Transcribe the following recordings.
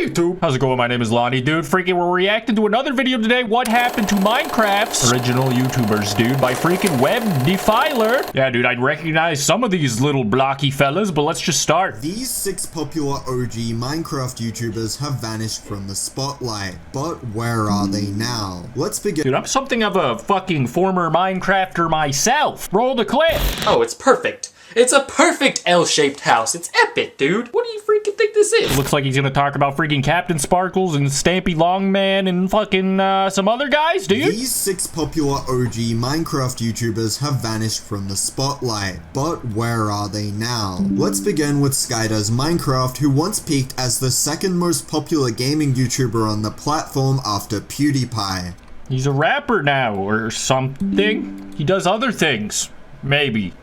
Hey YouTube, how's it going? My name is Lonnie, dude. Freaking, we're reacting to another video today. What happened to Minecraft's original YouTubers, dude, by freaking Web Defiler. Yeah, dude, I'd recognize some of these little blocky fellas, but let's just start. These 6 popular OG Minecraft YouTubers have vanished from the spotlight, but where are they now? Let's begin. Dude, I'm something of a fucking former Minecrafter myself. Roll the clip. Oh, it's perfect. It's a perfect L-shaped house. It's epic, dude. What do you freaking think this is? Looks like he's gonna talk about freaking CaptainSparklez and StampyLongHead and fucking some other guys, dude. These 6 popular OG Minecraft YouTubers have vanished from the spotlight, but where are they now? Let's begin with SkyDoesMinecraft, who once peaked as the 2nd most popular gaming YouTuber on the platform after PewDiePie. He's a rapper now, or something. He does other things. Maybe.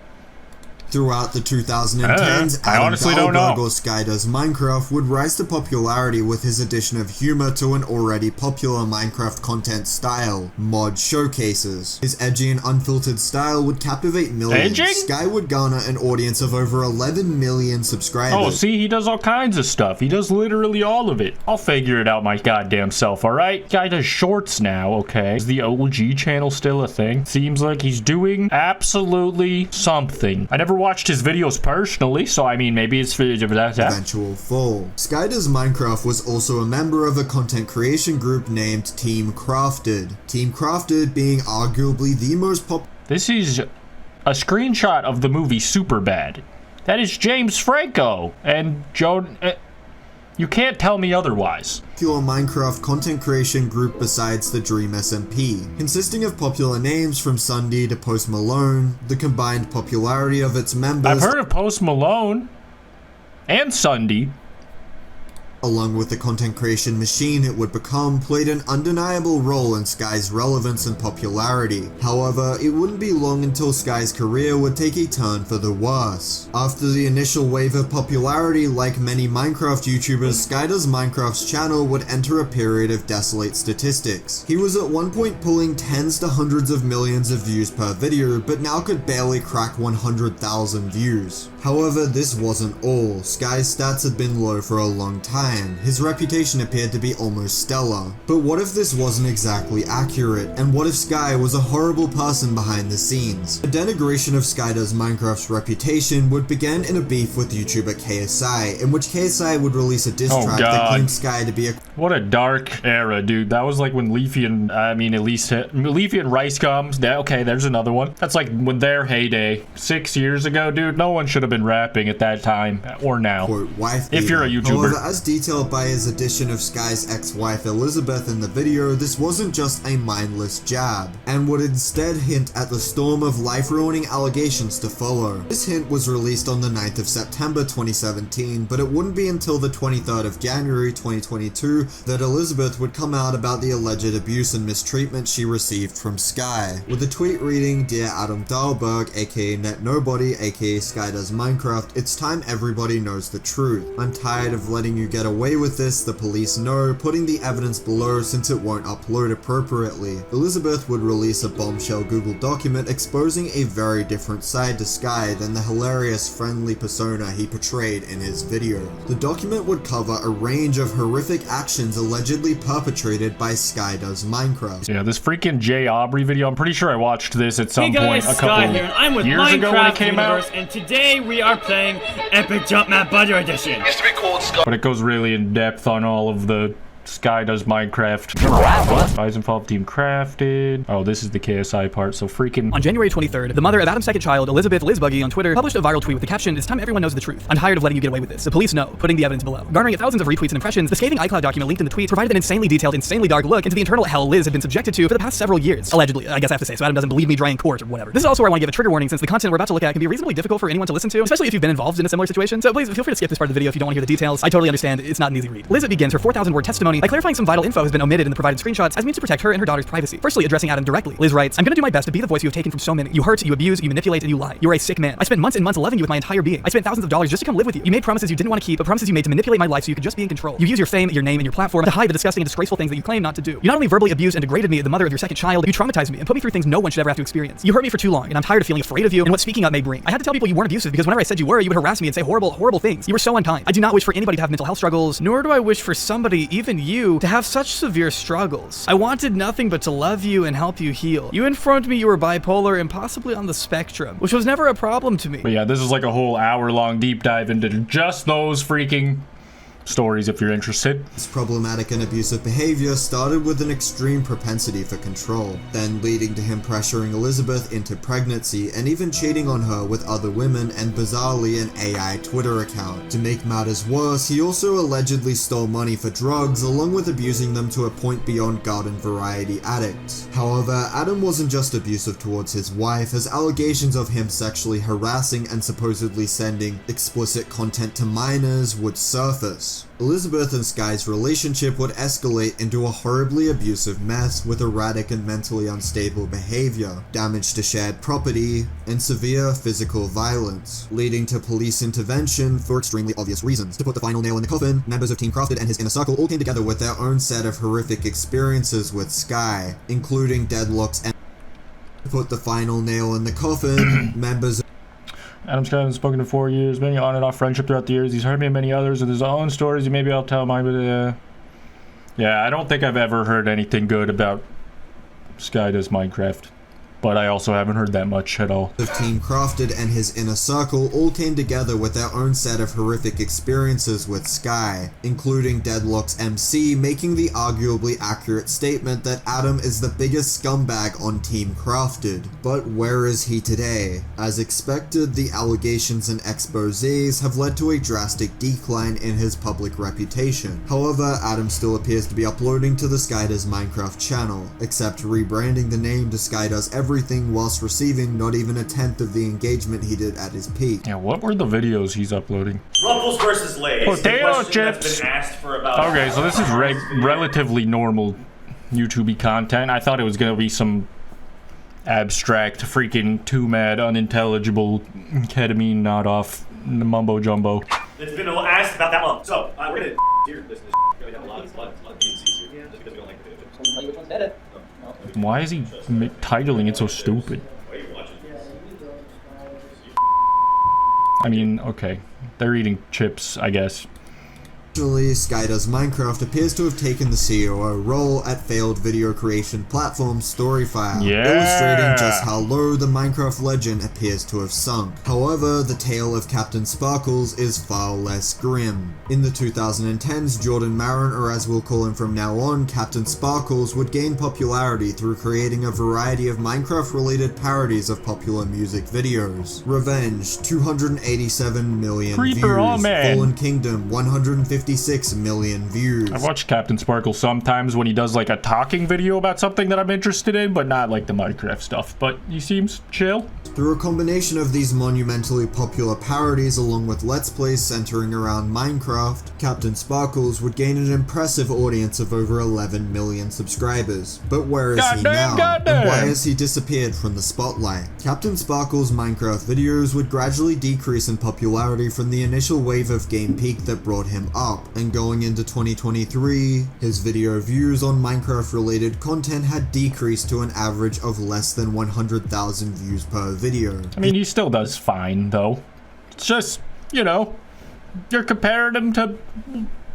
Throughout the 2010s, I honestly don't know. SkyDoesMinecraft would rise to popularity with his addition of humor to an already popular Minecraft content style, mod showcases. His edgy and unfiltered style would captivate millions. Edging? Sky would garner an audience of over 11 million subscribers. Oh, see, he does all kinds of stuff. He does literally all of it. I'll figure it out my goddamn self, alright? Guy does shorts now, okay? Is the OG channel still a thing? Seems like he's doing absolutely something. I never watched his videos personally, so I mean, maybe it's eventual fall. SkyDoesMinecraft was also a member of a content creation group named Team Crafted. Team Crafted being arguably the most popular. This is a screenshot of the movie Superbad. That is James Franco and Joan. You can't tell me otherwise. Popular Minecraft content creation group besides the Dream SMP, consisting of popular names from Sunday to Post Malone. The combined popularity of its members, I've heard of Post Malone and Sunday, along with the content creation machine it would become, played an undeniable role in Sky's relevance and popularity. However, it wouldn't be long until Sky's career would take a turn for the worse. After the initial wave of popularity, like many Minecraft YouTubers, SkyDoesMinecraft's channel would enter a period of desolate statistics. He was at one point pulling tens to hundreds of millions of views per video, but now could barely crack 100,000 views. However, this wasn't all. Sky's stats had been low for a long time. His reputation appeared to be almost stellar. But what if this wasn't exactly accurate? And what if Sky was a horrible person behind the scenes? The denigration of SkyDoesMinecraft's reputation would begin in a beef with YouTuber KSI, in which KSI would release a diss track that claimed Sky to be a— What a dark era, dude. That was like when Leafy and, Leafy and Rice comes. Okay, there's another one. That's like when their heyday. 6 years ago, dude. No one should have been rapping at that time, or now. Quote, wife if you're a YouTuber. However, as detailed by his addition of Sky's ex-wife Elizabeth in the video, this wasn't just a mindless jab, and would instead hint at the storm of life-ruining allegations to follow. This hint was released on the 9th of September 2017, but it wouldn't be until the 23rd of January 2022 that Elizabeth would come out about the alleged abuse and mistreatment she received from Sky, with a tweet reading, "Dear Adam Dahlberg, aka Net Nobody, aka SkyDoesMinecraft, it's time everybody knows the truth. I'm tired of letting you get away with this, the police know, putting the evidence below since it won't upload appropriately." Elizabeth would release a bombshell Google document exposing a very different side to Sky than the hilarious friendly persona he portrayed in his video. The document would cover a range of horrific actions allegedly perpetrated by SkyDoesMinecraft. Yeah, this freaking Jay Aubrey video, I'm pretty sure I watched this at some point a couple here, and I'm with years Minecraft ago when it came out. And today we are playing Epic Jump Map Butter Edition. Used to be called Sky. But it goes really in depth on all of the SkyDoesMinecraft. Rise and Fall of Team Crafted. Oh, this is the KSI part, so freaking... On January 23rd, the mother of Adam's second child, Elizabeth Lizbuggy, on Twitter, published a viral tweet with the caption, "It's time everyone knows the truth. I'm tired of letting you get away with this. The police know," putting the evidence below. Garnering thousands of retweets and impressions, the scathing iCloud document linked in the tweets provided an insanely detailed, insanely dark look into the internal hell Liz had been subjected to for the past several years. Allegedly, I guess I have to say, so Adam doesn't believe me dry in court or whatever. This is also where I want to give a trigger warning, since the content we're about to look at can be reasonably difficult for anyone to listen to, especially if you've been involved in a similar situation, so please feel free to skip this part of the video if you don't want to hear the details. I totally understand, it's not an easy read. Liz begins her 4,000 word testimony point by clarifying some vital info has been omitted in the provided screenshots as means to protect her and her daughter's privacy. Firstly, addressing Adam directly. Liz writes, I'm gonna do my best to be the voice you have taken from so many. You hurt, you abuse, you manipulate, and you lie. You are a sick man. I spent months and months loving you with my entire being. I spent thousands of dollars just to come live with you. You made promises you didn't want to keep, but promises you made to manipulate my life so you could just be in control. You use your fame, your name, and your platform to hide the disgusting and disgraceful things that you claim not to do. You not only verbally abused and degraded me, the mother of your second child, you traumatized me and put me through things no one should ever have to experience. You hurt me for too long, and I'm tired of feeling afraid of you and what speaking up may bring. I had to tell people you weren't abusive because whenever I said you were, you would harass me and say horrible, horrible things. You were so unkind. I do not wish for anybody to have mental health struggles, nor do I wish for somebody, even you, to have such severe struggles. I wanted nothing but to love you and help you heal. You informed me you were bipolar and possibly on the spectrum, which was never a problem to me. But yeah, this is like a whole hour-long deep dive into just those freaking stories if you're interested. His problematic and abusive behavior started with an extreme propensity for control, then leading to him pressuring Elizabeth into pregnancy and even cheating on her with other women and bizarrely an AI Twitter account. To make matters worse, he also allegedly stole money for drugs along with abusing them to a point beyond garden variety addict. However, Adam wasn't just abusive towards his wife, as allegations of him sexually harassing and supposedly sending explicit content to minors would surface. Elizabeth and Sky's relationship would escalate into a horribly abusive mess with erratic and mentally unstable behavior, damage to shared property, and severe physical violence, leading to police intervention for extremely obvious reasons. To put the final nail in the coffin, members of Team Crafted and his inner circle all came together with their own set of horrific experiences with Sky, including deadlocks and to put the final nail in the coffin, members Adam Scott hasn't spoken in 4 years. Many on and off friendship throughout the years. He's heard me and many others with his own stories. Maybe I'll tell mine, but yeah, I don't think I've ever heard anything good about SkyDoesMinecraft. But I also haven't heard that much at all. of Team Crafted and his inner circle all came together with their own set of horrific experiences with Sky, including Deadlock's MC making the arguably accurate statement that Adam is the biggest scumbag on Team Crafted. But where is he today? As expected, the allegations and exposés have led to a drastic decline in his public reputation. However, Adam still appears to be uploading to the SkyDoesMinecraft channel, except rebranding the name to SkyDoes Everything whilst receiving not even a tenth of the engagement he did at his peak. Yeah, what were the videos he's uploading? Ruffles versus Lay's. Potato chips. That's been asked for about Okay, so this is relatively normal YouTube content. I thought it was gonna be some abstract, freaking too mad, unintelligible, ketamine nod off mumbo jumbo. It's been asked about that long. So we're gonna here. Listen, we have a lot of pieces here just because we don't like potato chips. Tell you which one's better. Why is he titling it so stupid? Why are you watching? I mean, okay. They're eating chips, I guess. Additionally, SkyDoesMinecraft appears to have taken the COO role at failed video creation platform Storyfile, illustrating just how low the Minecraft legend appears to have sunk. However, the tale of CaptainSparklez is far less grim. In the 2010s, Jordan Marin, or as we'll call him from now on, CaptainSparklez, would gain popularity through creating a variety of Minecraft-related parodies of popular music videos. Revenge, 287 million Creeper, views. oh man. Fallen Kingdom, 156 million views. I watch CaptainSparklez sometimes when he does like a talking video about something that I'm interested in, but not like the Minecraft stuff. But he seems chill. Through a combination of these monumentally popular parodies along with Let's Plays centering around Minecraft, CaptainSparklez would gain an impressive audience of over 11 million subscribers. But where is he now? And why has he disappeared from the spotlight? CaptainSparklez Minecraft videos would gradually decrease in popularity from the initial wave of game peak that brought him up, and going into 2023, his video views on Minecraft related content had decreased to an average of less than 100,000 views per video. I mean, he still does fine, though. It's just, you know, you're comparing him to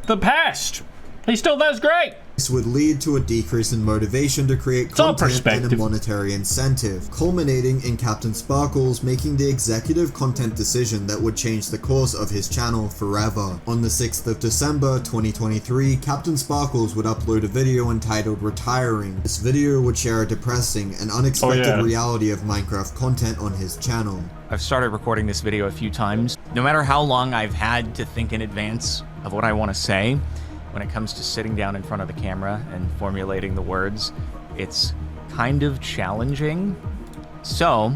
the past. He still does great. This would lead to a decrease in motivation to create content and a monetary incentive, culminating in CaptainSparklez making the executive content decision that would change the course of his channel forever. On the 6th of December 2023, CaptainSparklez would upload a video entitled Retiring. This video would share a depressing and unexpected reality of Minecraft content on his channel. I've started recording this video a few times. No matter how long I've had to think in advance of what I want to say, when it comes to sitting down in front of the camera and formulating the words, it's kind of challenging. So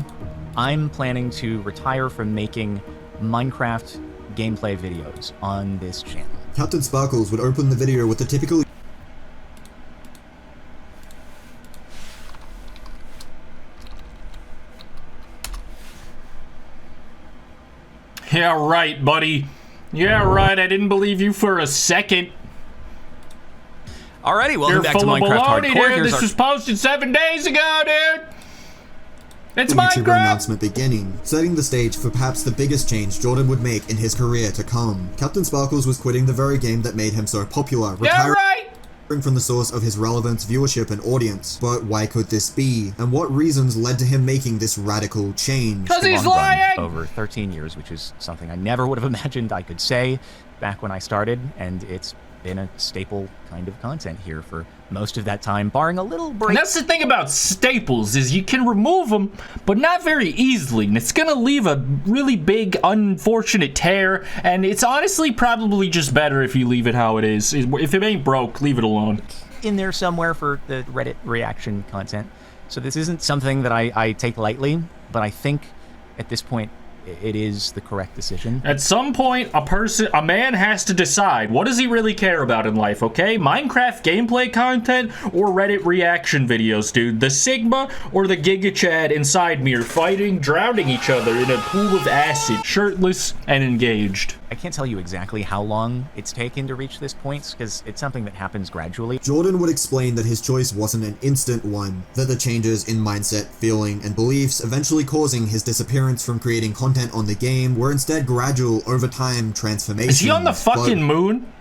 I'm planning to retire from making Minecraft gameplay videos on this channel. CaptainSparklez would open the video with the typical Yeah, right, buddy. Yeah, right. I didn't believe you for a second. Alrighty, welcome You're back to full of Minecraft baloney, Hardcore. dude. Here's This our... was posted 7 days ago, dude. It's YouTuber Minecraft. announcement beginning, setting the stage for perhaps the biggest change Jordan would make in his career to come. CaptainSparklez was quitting the very game that made him so popular, Yeah, retiring right. from the source of his relevance, viewership, and audience. But why could this be? And what reasons led to him making this radical change? Because he's long run lying. over 13 years, which is something I never would have imagined I could say back when I started, and it's been a staple kind of content here for most of that time, barring a little break. And that's the thing about staples, is you can remove them, but not very easily, and it's gonna leave a really big, unfortunate tear, and it's honestly probably just better if you leave it how it is. If it ain't broke, leave it alone. In there somewhere for the Reddit reaction content. So this isn't something that I take lightly, but I think at this point it is the correct decision. At some point, a man has to decide, what does he really care about in life, okay? Minecraft gameplay content or Reddit reaction videos, dude? The Sigma or the Giga Chad inside me are fighting, drowning each other in a pool of acid, shirtless and engaged. I can't tell you exactly how long it's taken to reach this point, because it's something that happens gradually. Jordan would explain that his choice wasn't an instant one, that the changes in mindset, feeling, and beliefs eventually causing his disappearance from creating content on the game were instead gradual, over time transformations. Is he on the fucking moon?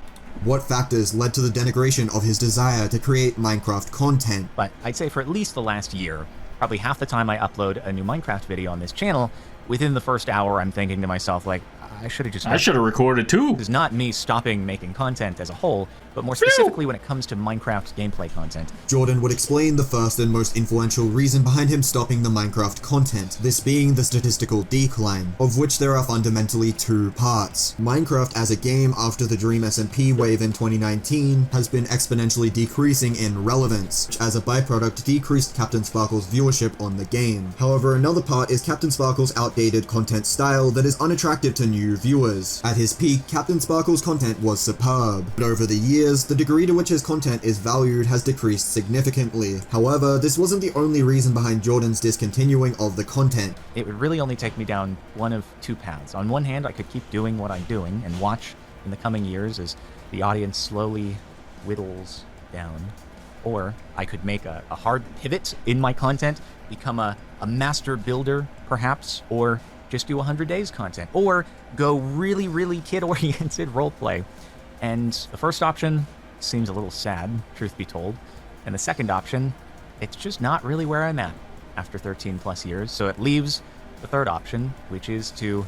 What factors led to the denigration of his desire to create Minecraft content? But I'd say for at least the last year, probably half the time I upload a new Minecraft video on this channel, within the first hour I'm thinking to myself, like, I should have just... I should have recorded too. It is not me stopping making content as a whole, but more specifically when it comes to Minecraft gameplay content. Jordan would explain the first and most influential reason behind him stopping the Minecraft content, this being the statistical decline, of which there are fundamentally 2 parts. Minecraft as a game after the Dream SMP wave in 2019 has been exponentially decreasing in relevance, which as a byproduct decreased CaptainSparklez' viewership on the game. However, another part is CaptainSparklez' outdated content style that is unattractive to new viewers. At his peak, CaptainSparklez' content was superb, but over the years, the degree to which his content is valued has decreased significantly. However, this wasn't the only reason behind Jordan's discontinuing of the content. It would really only take me down one of 2 paths. On one hand, I could keep doing what I'm doing and watch in the coming years as the audience slowly whittles down. Or I could make a hard pivot in my content, become a master builder, perhaps, or just do 100 days content, or go really, really kid-oriented roleplay. And the first option seems a little sad, truth be told. And the second option, it's just not really where I'm at after 13 plus years. So it leaves the third option, which is to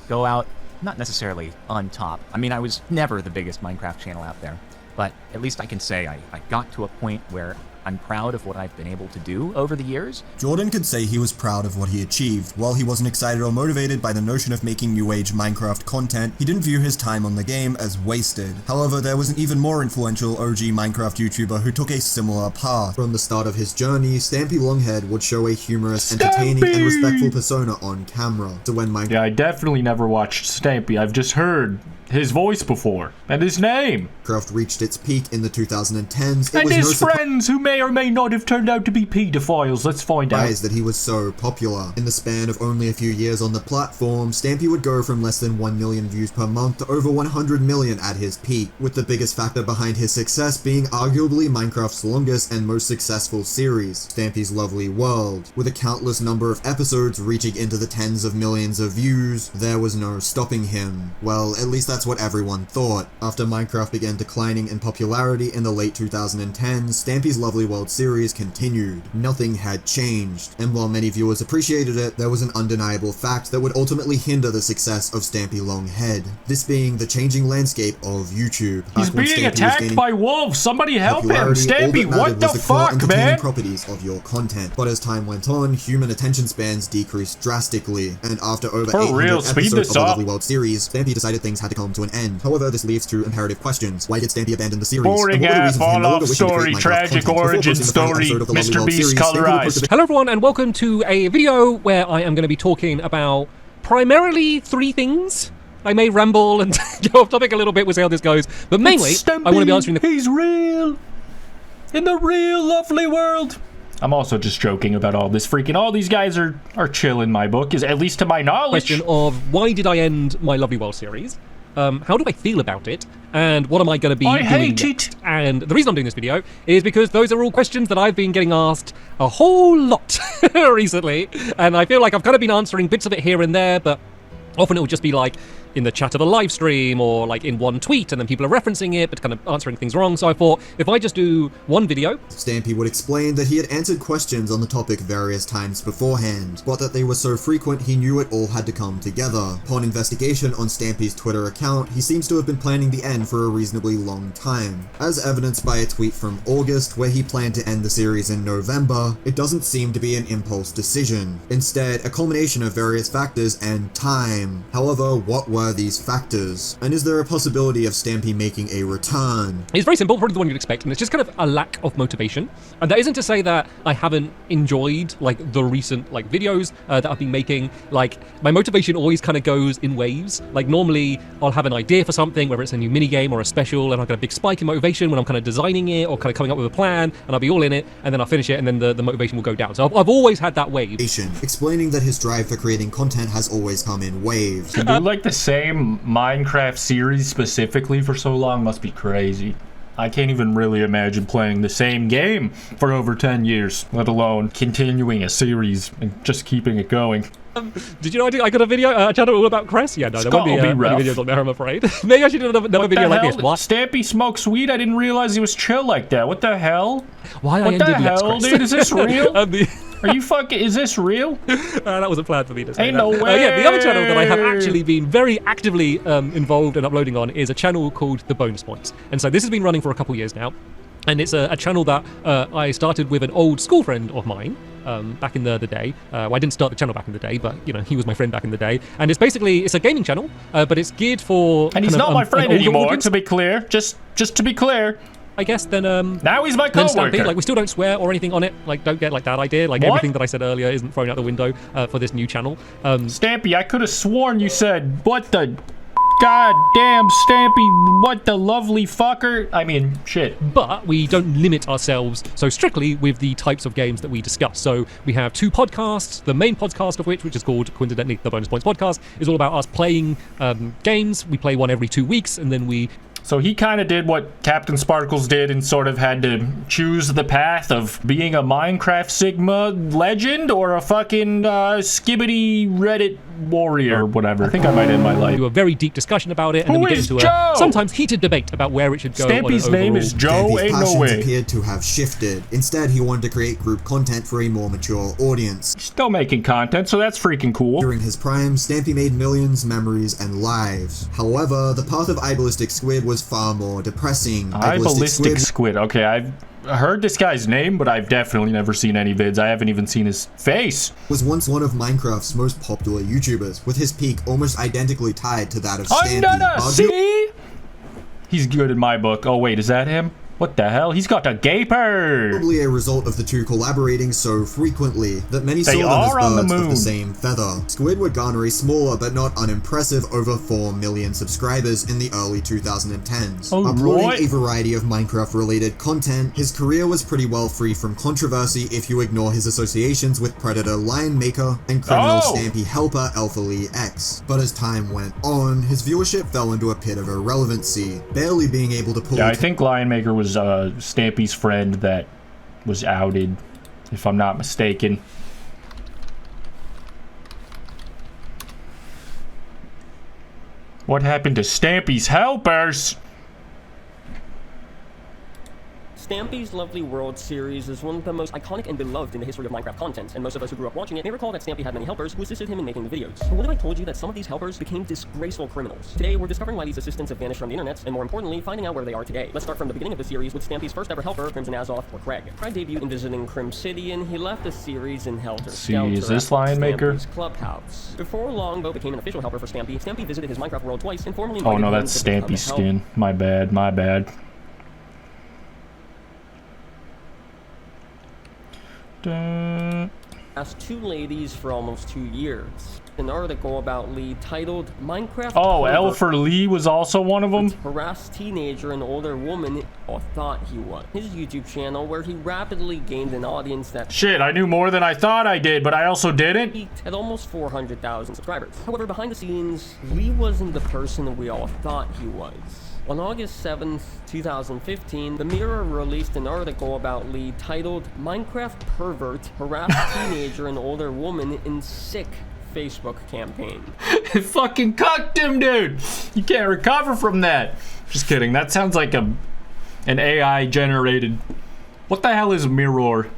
go out, not necessarily on top. I mean, I was never the biggest Minecraft channel out there, but at least I can say I got to a point where I'm proud of what I've been able to do over the years. Jordan could say he was proud of what he achieved. While he wasn't excited or motivated by the notion of making new age Minecraft content, he didn't view his time on the game as wasted. However, there was an even more influential OG Minecraft YouTuber who took a similar path. From the start of his journey, StampyLongHead would show a humorous, entertaining, and respectful persona on camera. So when Minecraft... Yeah, I definitely never watched Stampy. I've just heard his voice before, and his name. Minecraft reached its peak in the 2010s, and his friends, who may or may not have turned out to be pedophiles. Let's find out. That he was so popular. In the span of only a few years on the platform, Stampy would go from less than 1 million views per month to over 100 million at his peak, with the biggest factor behind his success being arguably Minecraft's longest and most successful series, Stampy's Lovely World. With a countless number of episodes reaching into the tens of millions of views, there was no stopping him. Well, at least that's what everyone thought. After Minecraft began declining in popularity in the late 2010s, Stampy's Lovely World series continued. Nothing had changed, and while many viewers appreciated it, there was an undeniable fact that would ultimately hinder the success of StampyLongHead. This being the changing landscape of YouTube. He's being attacked by wolves. Somebody help him. Stampy, what the fuck, man? Properties of your content. But as time went on, human attention spans decreased drastically, and after over 800 episodes of the Lovely World series, Stampy decided things had to come to an end. However, this leads to imperative questions. Why did Stampy abandon the series? Boring ass, fall-off story, tragic origin story, Mr. Beast colorized. Hello everyone, and welcome to a video where I am going to be talking about primarily 3 things. I may ramble and go off topic a little bit, we'll see how this goes, but mainly I want to be answering the... He's real! In the real lovely world! I'm also just joking about all this. Freaking all these guys are chill in my book, is at least to my knowledge. Question of why did I end my Lovely World series? How do I feel about it? And what am I going to be doing hate next? it. And the reason I'm doing this video is because those are all questions that I've been getting asked a whole lot recently. And I feel like I've kind of been answering bits of it here and there, but often it will just be like in the chat of a live stream or like in one tweet, and then people are referencing it but kind of answering things wrong. So I thought if I just do one video. Stampy would explain that he had answered questions on the topic various times beforehand, but that they were so frequent he knew it all had to come together. Upon investigation on Stampy's Twitter account, he seems to have been planning the end for a reasonably long time. As evidenced by a tweet from August where he planned to end the series in November, it doesn't seem to be an impulse decision. Instead, a culmination of various factors and time. However, what were these factors? And is there a possibility of Stampy making a return? It's very simple, probably the one you'd expect, and it's just kind of a lack of motivation. And that isn't to say that I haven't enjoyed like the recent like videos that I've been making. Like my motivation always kind of goes in waves. Like normally I'll have an idea for something, whether it's a new mini game or a special, and I'll get a big spike in motivation when I'm kind of designing it or kind of coming up with a plan, and I'll be all in it, and then I'll finish it, and then the motivation will go down. So I've always had that wave. Explaining that his drive for creating content has always come in waves. To do like the same Minecraft series specifically for so long must be crazy. I can't even really imagine playing the same game for over 10 years, let alone continuing a series and just keeping it going. Did you know I got a video, a channel all about Cress? Yeah, no, there won't be any videos on there, I'm afraid. Maybe I should do another video like this. What? Stampy smokes weed? I didn't realize he was chill like that. What the hell? Why what I the ended hell, dude? Is this real? Are you fucking... Is this real? That wasn't planned for me to say. Ain't no way. Yeah, the other channel that I have actually been very actively involved and uploading on is a channel called The Bonus Points. And so this has been running for a couple years now. And it's a channel that I started with an old school friend of mine back in the day. Well, I didn't start the channel back in the day, but you know, he was my friend back in the day. And it's basically, it's a gaming channel, but it's geared for... And he's not my friend anymore, to be clear. Just to be clear. I guess then now he's my coworker. Stampy, like we still don't swear or anything on it. Like don't get like that idea. Like everything that I said earlier isn't thrown out the window for this new channel. Stampy, I could have sworn you said what the god damn Stampy, what the lovely fucker. I mean, shit. But we don't limit ourselves so strictly with the types of games that we discuss. So we have 2 podcasts, the main podcast of which is called, coincidentally, the Bonus Points Podcast, is all about us playing games. We play one every 2 weeks, and then we... So he kind of did what CaptainSparklez did and sort of had to choose the path of being a Minecraft Sigma legend or a fucking skibbity Reddit warrior or whatever. I think I might end my life. Do a very deep discussion about it, and then we get into Joe? a sometimes heated debate about where it should go. Stampy's name is Joe. Stampy's Ain't no passions way. appeared to have shifted. Instead, he wanted to create group content for a more mature audience. Still making content, so that's freaking cool. During his prime, Stampy made millions, memories, and lives. However, the path of IBallisticSquid was far more depressing. IBallisticSquid. Okay, I've heard this guy's name, but I've definitely never seen any vids. I haven't even seen his face. Was once one of Minecraft's most popular YouTubers, with his peak almost identically tied to that of Stampy. See? He's good in my book. Oh wait, is that him? What the hell? He's got a gaper! Probably a result of the two collaborating so frequently that many saw them as birds of the same feather. Squid would garner a smaller but not unimpressive over 4 million subscribers in the early 2010s. Uploading a variety of Minecraft-related content, his career was pretty well free from controversy if you ignore his associations with Predator Lion Maker and criminal Stampy helper Alpha Lee X. But as time went on, his viewership fell into a pit of irrelevancy, barely being able to pull... Yeah, I think Lion Maker was Stampy's friend that was outed, if I'm not mistaken. What happened to Stampy's helpers? Stampy's Lovely World series is one of the most iconic and beloved in the history of Minecraft content, and most of us who grew up watching it may recall that Stampy had many helpers who assisted him in making the videos. But what if I told you that some of these helpers became disgraceful criminals? Today, we're discovering why these assistants have vanished from the internet, and more importantly, finding out where they are today. Let's start from the beginning of the series with Stampy's first ever helper, Crimson Azoth, or Craig. Craig debuted in visiting Crim City, and he left the series in Helter Skelter. Is this Lion Maker? Stampy's clubhouse. Before long, Bo became an official helper for Stampy. Stampy visited his Minecraft world twice and formally invited no, him that's to become Stampy's a help. skin. My bad, my bad. asked two ladies for almost 2 years. An article about Lee titled Minecraft Oh, Pervert Elfer Lee was also one of them. harassed teenager and older woman, or thought he was. His YouTube channel, where he rapidly gained an audience that Shit, I knew more than I thought I did, but I also didn't. peaked at almost 400,000 subscribers. However, behind the scenes, Lee wasn't the person we all thought he was. On August 7th, 2015, the Mirror released an article about Lee titled Minecraft Pervert Harassed Teenager and Older Woman in Sick Facebook Campaign. It fucking cucked him, dude. You can't recover from that. Just kidding. That sounds like an AI generated. What the hell is Mirror?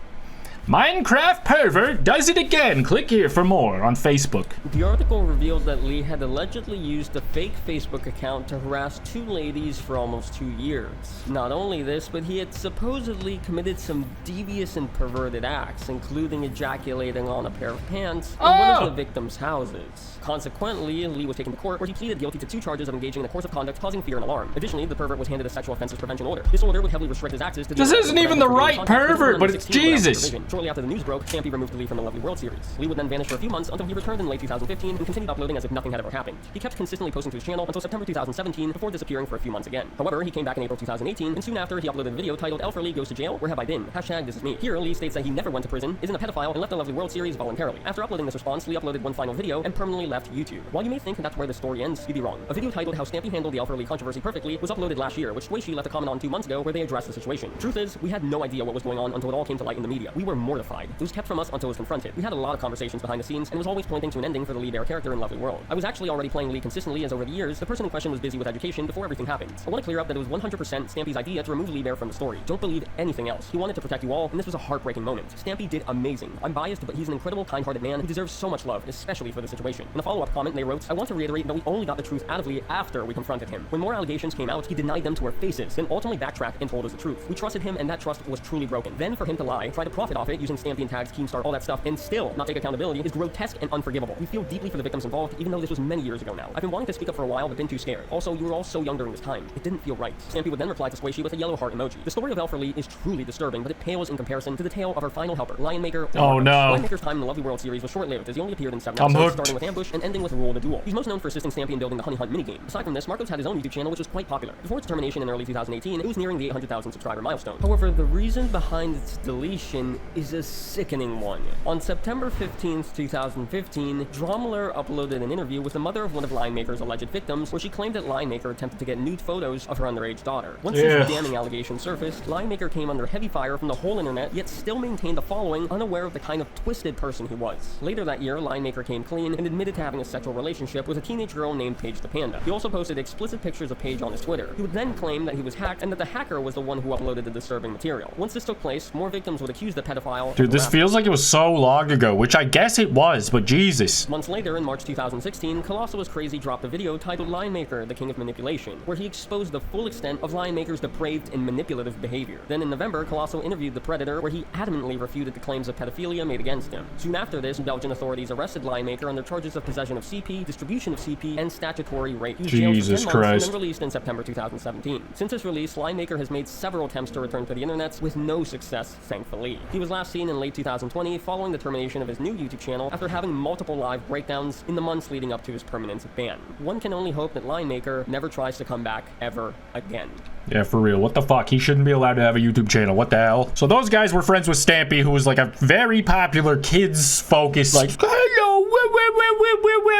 Minecraft Pervert does it again. Click here for more on Facebook. The article revealed that Lee had allegedly used a fake Facebook account to harass two ladies for almost 2 years. Not only this, but he had supposedly committed some devious and perverted acts, including ejaculating on a pair of pants in one of the victims' houses. Consequently, Lee was taken to court, where he pleaded guilty to 2 charges of engaging in a course of conduct causing fear and alarm. Additionally, the pervert was handed a sexual offenses prevention order. This order would heavily restrict his access to the— This isn't even the right pervert, but it's Jesus. Shortly after the news broke, Stampy removed Lee from the Lovely World series. Lee would then vanish for a few months until he returned in late 2015 and continued uploading as if nothing had ever happened. He kept consistently posting to his channel until September 2017 before disappearing for a few months again. However, he came back in April 2018, and soon after, he uploaded a video titled Elfer Lee Goes to Jail, Where Have I Been? #This is me. Here, Lee states that he never went to prison, isn't a pedophile, and left the Lovely World series voluntarily. After uploading this response, Lee uploaded one final video and permanently left YouTube. While you may think that's where the story ends, you'd be wrong. A video titled How Stampy Handled the Elfer Lee Controversy Perfectly was uploaded last year, which Squishy left a comment on 2 months ago where they addressed the situation. Truth is, we had no idea what was going on until it all came to light in the media. We were mortified. It was kept from us until it was confronted. We had a lot of conversations behind the scenes, and it was always pointing to an ending for the Lee Bear character in Lovely World. I was actually already playing Lee consistently, as over the years, the person in question was busy with education before everything happened. I want to clear up that it was 100% Stampy's idea to remove Lee Bear from the story. Don't believe anything else. He wanted to protect you all, and this was a heartbreaking moment. Stampy did amazing. I'm biased, but he's an incredible, kind-hearted man who deserves so much love, especially for the situation. In a follow-up comment, they wrote, I want to reiterate that we only got the truth out of Lee after we confronted him. When more allegations came out, he denied them to our faces, then ultimately backtracked and told us the truth. We trusted him, and that trust was truly broken. Then for him to lie, try to profit off it using Stampy and tags, Keemstar, all that stuff, and still not take accountability is grotesque and unforgivable. We feel deeply for the victims involved, even though this was many years ago now. I've been wanting to speak up for a while, but been too scared. Also, you were all so young during this time. It didn't feel right. Stampy would then reply to Squishy with a yellow heart emoji. The story of Elfer Lee is truly disturbing, but it pales in comparison to the tale of our final helper, Lion Maker. Oh no. Lion Maker's time in the Lovely World series was short-lived, as he only appeared in 7 episodes, starting with Ambush and ending with Rule the Duel. He's most known for assisting Stampy in building the Honey Hunt minigame. Aside from this, Marcos had his own YouTube channel, which was quite popular. Before its termination in early 2018, it was nearing the 800,000 subscriber milestone. However, the reason behind its deletion is a sickening one. On September 15th, 2015, Dromler uploaded an interview with the mother of one of Lion Maker's alleged victims, where she claimed that Lion Maker attempted to get nude photos of her underage daughter. Once this damning allegation surfaced, Lion Maker came under heavy fire from the whole internet, yet still maintained a following, unaware of the kind of twisted person he was. Later that year, Lion Maker came clean and admitted to having a sexual relationship with a teenage girl named Paige the Panda. He also posted explicit pictures of Paige on his Twitter. He would then claim that he was hacked and that the hacker was the one who uploaded the disturbing material. Once this took place, more victims would accuse the pedophile. Dude, this feels like it was so long ago, which I guess it was, but Jesus. Months later, in March 2016, Colossal Was Crazy dropped a video titled Lion Maker, the King of Manipulation, where he exposed the full extent of Lion Maker's depraved and manipulative behavior. Then in November, Colossal interviewed the Predator, where he adamantly refuted the claims of pedophilia made against him. Soon after this, Belgian authorities arrested Lion Maker under charges of possession of CP, distribution of CP, and statutory rape. He was jailed for 10 months and then released in September 2017. Since his release, Lion Maker has made several attempts to return to the internet with no success, thankfully. He was last seen in late 2020 following the termination of his new YouTube channel after having multiple live breakdowns in the months leading up to his permanent ban. One can only hope that Lion Maker never tries to come back ever again. Yeah, for real. What the fuck? He shouldn't be allowed to have a YouTube channel. What the hell? So those guys were friends with Stampy, who was like a very popular kids-focused, like, hello,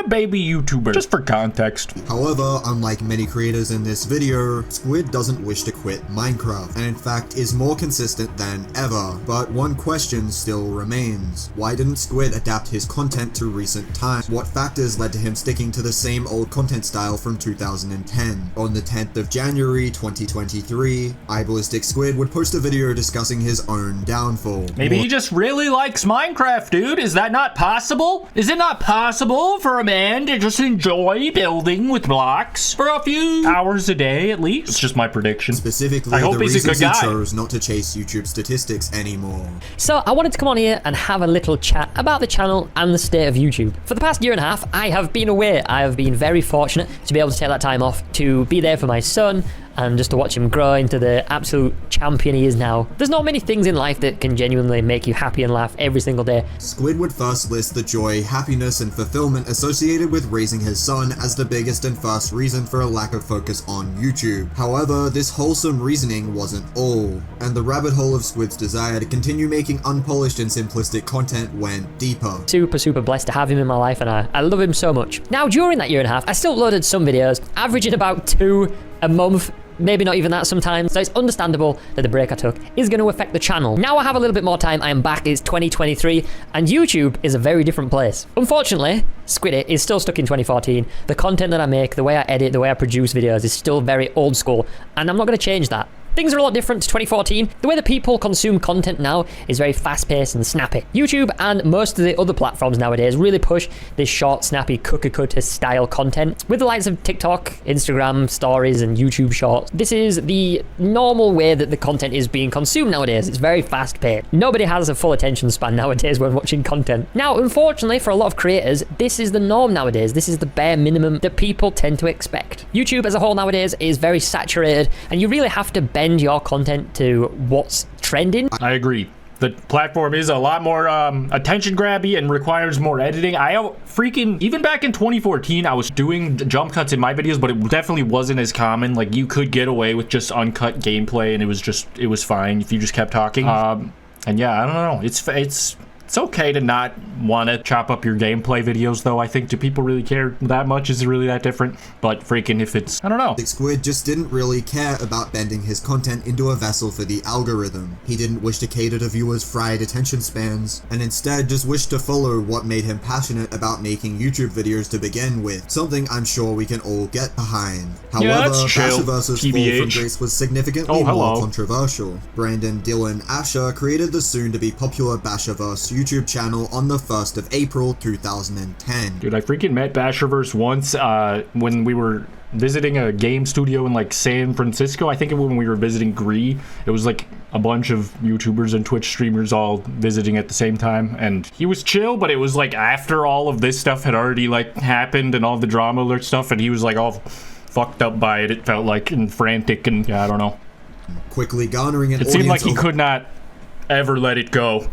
baby YouTuber. Just for context. However, unlike many creators in this video, Squid doesn't wish to quit Minecraft, and in fact is more consistent than ever. But one question still remains. Why didn't Squid adapt his content to recent times? What factors led to him sticking to the same old content style from 2010? On the 10th of January 2023, IBallisticSquid would post a video discussing his own downfall. Maybe he just really likes Minecraft, dude. Is that not possible? Is it not possible for a man to just enjoy building with blocks for a few hours a day at least? It's just my prediction. Specifically, I hope the he's a good reasons he guy. chose not to chase YouTube statistics anymore. So I wanted to come on here and have a little chat about the channel and the state of YouTube. For the past year and a half, I have been away. I have been very fortunate to be able to take that time off to be there for my son and just to watch him grow into the absolute champion he is now. There's not many things in life that can genuinely make you happy and laugh every single day. Squid would first list the joy, happiness, and fulfillment associated with raising his son as the biggest and first reason for a lack of focus on YouTube. However, this wholesome reasoning wasn't all, and the rabbit hole of Squid's desire to continue making unpolished and simplistic content went deeper. Super blessed to have him in my life, and I love him so much. Now, during that year and a half, I still uploaded some videos, averaging about 2 a month. Maybe not even that sometimes, so it's understandable that the break I took is going to affect the channel. Now I have a little bit more time, I am back, it's 2023, and YouTube is a very different place. Unfortunately, Squid It is still stuck in 2014. The content that I make, the way I edit, the way I produce videos is still very old school, and I'm not going to change that. Things are a lot different to 2014. The way that people consume content now is very fast-paced and snappy. YouTube and most of the other platforms nowadays really push this short, snappy, cookie-cutter style content. With the likes of TikTok, Instagram stories, and YouTube shorts, this is the normal way that the content is being consumed nowadays. It's very fast-paced. Nobody has a full attention span nowadays when watching content. Now, unfortunately, for a lot of creators, this is the norm nowadays. This is the bare minimum that people tend to expect. YouTube as a whole nowadays is very saturated, and you really have to bend your content to what's trending. I agree. The platform is a lot more attention grabby and requires more editing. Even back in 2014, I was doing jump cuts in my videos, but it definitely wasn't as common. Like, you could get away with just uncut gameplay, and it was fine if you just kept talking. And yeah, I don't know. It's okay to not want to chop up your gameplay videos, though. I think, do people really care that much? Is it really that different? But freaking if it's, I don't know. Squid just didn't really care about bending his content into a vessel for the algorithm. He didn't wish to cater to viewers' fried attention spans, and instead just wished to follow what made him passionate about making YouTube videos to begin with, something I'm sure we can all get behind. However, Bashurverse's fall from grace was significantly more controversial. Brandon Dylan Asher created the soon-to-be popular Bashurverse YouTube channel on the 1st of April 2010. Dude, I freaking met Bashurverse once when we were visiting a game studio in like San Francisco. I think when we were visiting Gree, it was like a bunch of YouTubers and Twitch streamers all visiting at the same time, and he was chill, but it was like after all of this stuff had already like happened and all the drama alert stuff, and he was like all fucked up by it, felt like, and frantic, and yeah, I don't know. Quickly garnering an audience. It seemed like he could not ever let it go,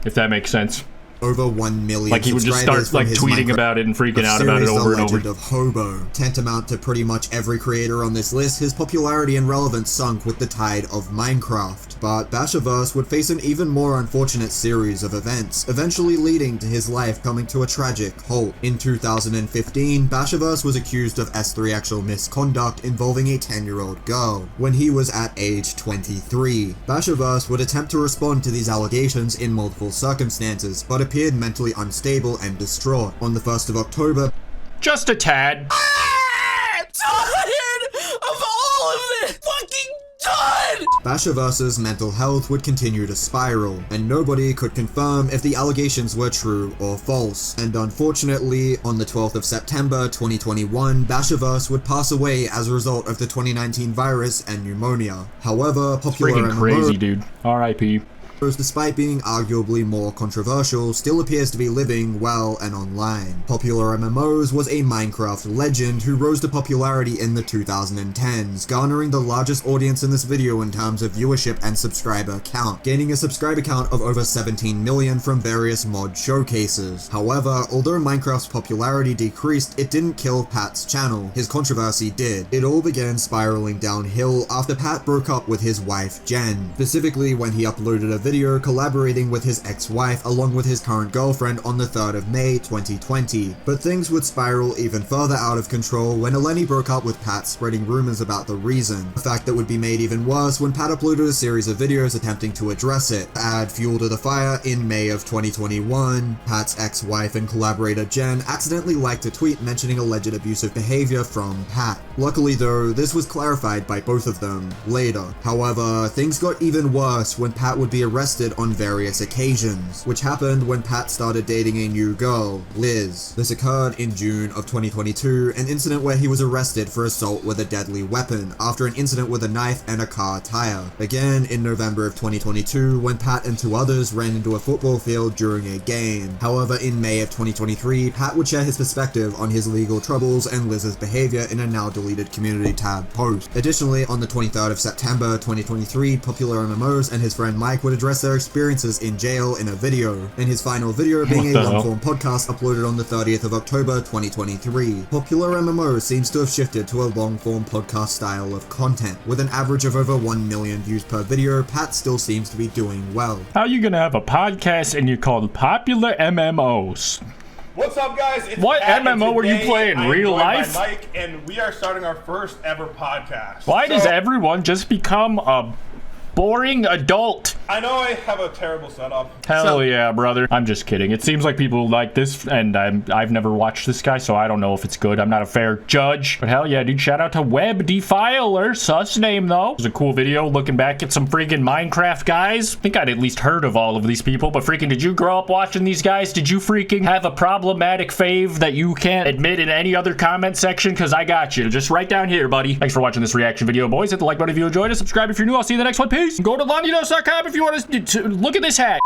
if that makes sense. Over 1 million like he would just start like tweeting about it and freaking out about it over and over. Of Hobo. Tantamount to pretty much every creator on this list, his popularity and relevance sunk with the tide of Minecraft. But Bashurverse would face an even more unfortunate series of events, eventually leading to his life coming to a tragic halt. In 2015, Bashurverse was accused of S3 misconduct involving a 10-year-old girl, when he was at age 23. Bashurverse would attempt to respond to these allegations in multiple circumstances, but appeared mentally unstable and distraught. On the 1st of October, just a tad. I'm tired of all of this! Fucking done! Bashurverse's mental health would continue to spiral, and nobody could confirm if the allegations were true or false. And unfortunately, on the 12th of September 2021, Bashurverse would pass away as a result of the 2019 virus and pneumonia. However, freaking crazy, dude. R.I.P. despite being arguably more controversial, still appears to be living well and online. PopularMMOs was a Minecraft legend who rose to popularity in the 2010s, garnering the largest audience in this video in terms of viewership and subscriber count, gaining a subscriber count of over 17 million from various mod showcases. However, although Minecraft's popularity decreased, it didn't kill Pat's channel. His controversy did. It all began spiraling downhill after Pat broke up with his wife Jen, specifically when he uploaded a video collaborating with his ex-wife along with his current girlfriend on the 3rd of May 2020. But things would spiral even further out of control when Eleni broke up with Pat, spreading rumors about the reason. A fact that would be made even worse when Pat uploaded a series of videos attempting to address it. To add fuel to the fire, in May of 2021, Pat's ex-wife and collaborator Jen accidentally liked a tweet mentioning alleged abusive behavior from Pat. Luckily though, this was clarified by both of them later. However, things got even worse when Pat would be arrested on various occasions, which happened when Pat started dating a new girl, Liz. This occurred in June of 2022, an incident where he was arrested for assault with a deadly weapon after an incident with a knife and a car tire. Again in November of 2022, when Pat and 2 others ran into a football field during a game. However, in May of 2023, Pat would share his perspective on his legal troubles and Liz's behavior in a now deleted community tab post. Additionally, on the 23rd of September 2023, PopularMMOs and his friend Mike would address their experiences in jail in a video, and his final video being a long-form podcast uploaded on the 30th of October 2023. PopularMMOs seems to have shifted to a long-form podcast style of content. With an average of over 1 million views per video, Pat still seems to be doing well. How are you gonna have a podcast and you call it PopularMMOs? What's up, guys? It's What Pat, MMO were you playing? Real life? Mike, and we are starting our first ever podcast. Why does everyone just become a boring adult? I know I have a terrible setup. Hell yeah, brother. I'm just kidding. It seems like people like this, and I've never watched this guy, so I don't know if it's good. I'm not a fair judge. But hell yeah, dude. Shout out to Web Defiler. Sus name, though. It was a cool video looking back at some freaking Minecraft guys. I think I'd at least heard of all of these people, but freaking did you grow up watching these guys? Did you freaking have a problematic fave that you can't admit in any other comment section? Because I got you. Just right down here, buddy. Thanks for watching this reaction video, boys. Hit the like button if you enjoyed it. Subscribe if you're new. I'll see you in the next one. Peace. Go to lonniedos.com if you want to look at this hat.